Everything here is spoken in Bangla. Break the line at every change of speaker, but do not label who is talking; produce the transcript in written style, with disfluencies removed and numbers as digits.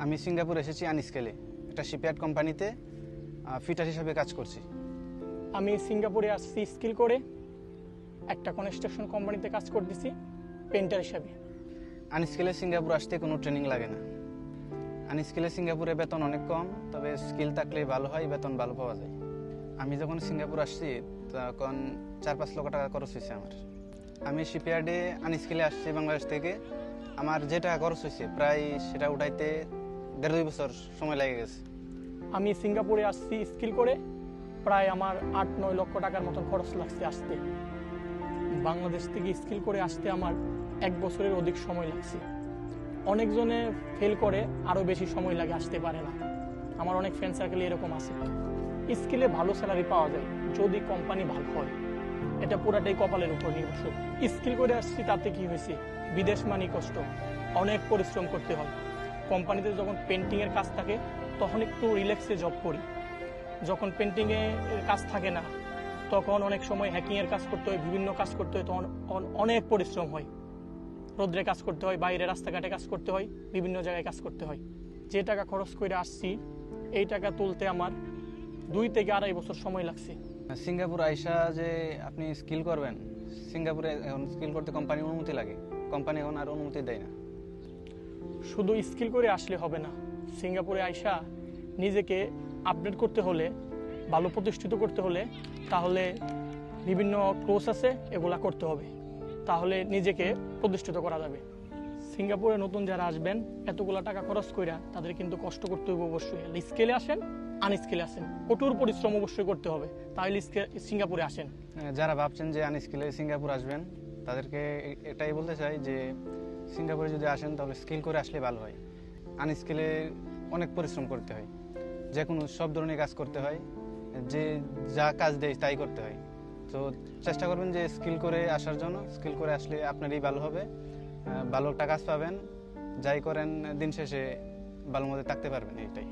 আমি সিঙ্গাপুর এসেছি আনস্কেলে, একটা শিপইয়ার্ড কোম্পানিতে ফিটার হিসাবে কাজ করছি।
আমি সিঙ্গাপুরে আসছি স্কিল করে, একটা কনস্ট্রাকশন কোম্পানিতে কাজ করতেছি পেন্টার হিসাবে।
আনস্কেলে সিঙ্গাপুর আসতে কোনো ট্রেনিং লাগে না। আনস্কেলে সিঙ্গাপুরে বেতন অনেক কম, তবে স্কিল থাকলে ভালো হয়, বেতন ভালো পাওয়া যায়। আমি যখন সিঙ্গাপুর আসছি তখন 4-5 লক্ষ টাকা খরচ হয়েছে আমার। আমি শিপইয়ার্ডে আনস্কেলে আসছি বাংলাদেশ থেকে। আমার যে টাকা খরচ হয়েছে প্রায় সেটা উঠাইতে 1.5-2 বছর সময় লেগে গেছে।
আমি সিঙ্গাপুরে আসছি স্কিল করে, প্রায় আমার 8-9 লক্ষ টাকার মতন খরচ লাগছে আসতে। বাংলাদেশ থেকে স্কিল করে আসতে আমার 1 বছরের অধিক সময় লাগছে। অনেকজনে ফেল করে, আরও বেশি সময় লাগে, আসতে পারে না। আমার অনেক ফ্রেন্ড সার্কেল এরকম আছে। স্কিলে ভালো স্যালারি পাওয়া যায় যদি কোম্পানি ভালো হয়, এটা পুরাটাই কপালের উপর নির্ভরশীল। স্কিল করে আসছি তাতে কি হয়েছে, বিদেশ মানি কষ্ট, অনেক পরিশ্রম করতে হয়। কোম্পানিতে যখন পেন্টিংয়ের কাজ থাকে তখন একটু রিল্যাক্সে জব করি। যখন পেন্টিংয়ে কাজ থাকে না তখন অনেক সময় হ্যাকিংয়ের কাজ করতে হয়, বিভিন্ন কাজ করতে হয়, তখন অনেক পরিশ্রম হয়। রোদ্রে কাজ করতে হয়, বাইরে রাস্তাঘাটে কাজ করতে হয়, বিভিন্ন জায়গায় কাজ করতে হয়। যে টাকা খরচ করে আসছি এই টাকা তুলতে আমার 2 থেকে 2.5 বছর সময় লাগছে।
সিঙ্গাপুর আইসা যে আপনি স্কিল করবেন, সিঙ্গাপুরে এখন স্কিল করতে কোম্পানির অনুমতি লাগে। কোম্পানি এখন আর অনুমতি দেয় না।
শুধু স্কিল করে আসলে হবে না, সিঙ্গাপুরে আইসা নিজেকে আপডেট করতে হলে, ভালো প্রতিষ্ঠিত করতে হলে, তাহলে বিভিন্ন কোর্স আছে, এগুলা করতে হবে, তাহলে নিজেকে প্রতিষ্ঠিত করা যাবে। সিঙ্গাপুরে নতুন যারা আসবেন এতগুলা টাকা খরচ কইরা তাদের কিন্তু কষ্ট করতে হবে অবশ্যই। স্কেলে আসেন, আনস্কেলে আসেন, কঠোর পরিশ্রম অবশ্যই করতে হবে, তাহলে সিঙ্গাপুরে আসেন।
যারা ভাবছেন যে আনস্কিলে সিঙ্গাপুর আসবেন তাদেরকে এটাই বলতে চাই যে সিঙ্গাপুরে যদি আসেন তাহলে স্কিল করে আসলে ভালো হয়। আনস্কিলে অনেক পরিশ্রম করতে হয়, যে কোনো সব ধরনের কাজ করতে হয়, যে যা কাজ দেয় তাই করতে হয়। তো চেষ্টা করবেন যে স্কিল করে আসার জন্য। স্কিল করে আসলে আপনারই ভালো হবে, ভালো একটা কাজ পাবেন, যাই করেন দিন শেষে ভালো মতো থাকতে পারবেন, এইটাই।